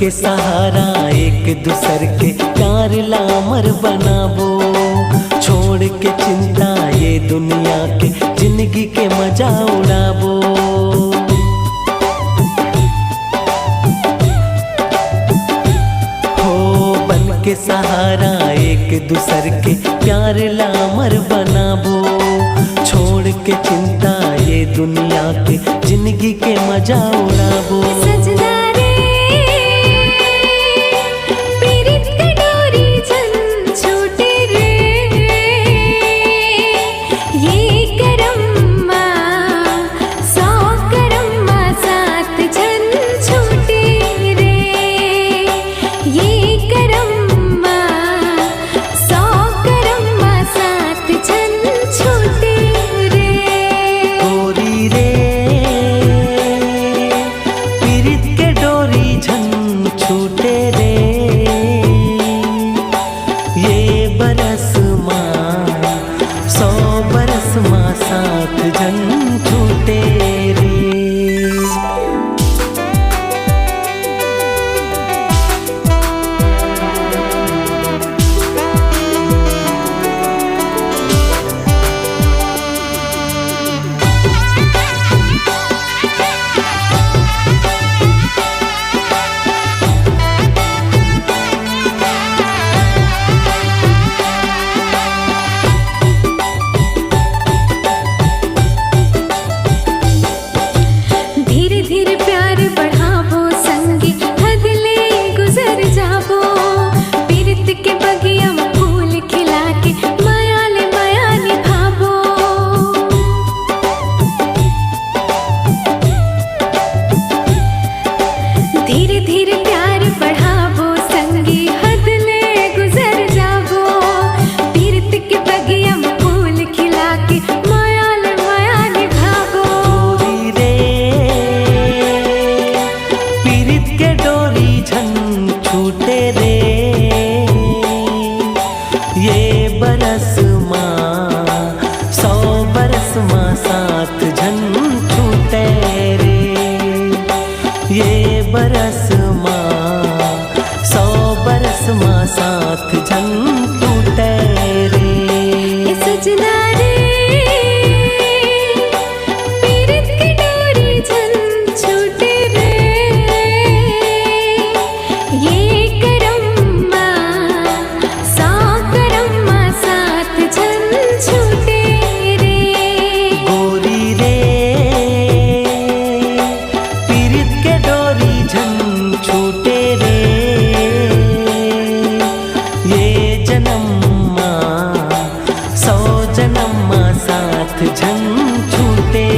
के सहारा एक दूसर के प्यार लामर बनाबो, छोड़ के चिंता ये दुनिया के जिंदगी के मजा उड़ाबो। हो बन के सहारा एक दूसर के प्यार लामर बनाबो, छोड़ के चिंता ये दुनिया के जिंदगी के मजा उड़ाबो। धीरे धीरे प्यार बढ़ाबो संगी हद ले गुजर जाबो, पीरत के बगिया में फूल खिला के माया निभाबो। रे पीरत के डोरी झन छूटे रे, ये बरस माँ 100 बरस माँ साथ झन छूटे रे, ये बरस माँ 100 बरस माँ साथ झन टूटे रे। सजना रे पीरत की डोरी झन छूटे रे, ये करम माँ 100 करम माँ साथ झन छूटे रे। गोरी रे पीरत के डोरी झन छूटे रे, ये जन्म माँ 100 जन्म माँ साथ झन छूटे।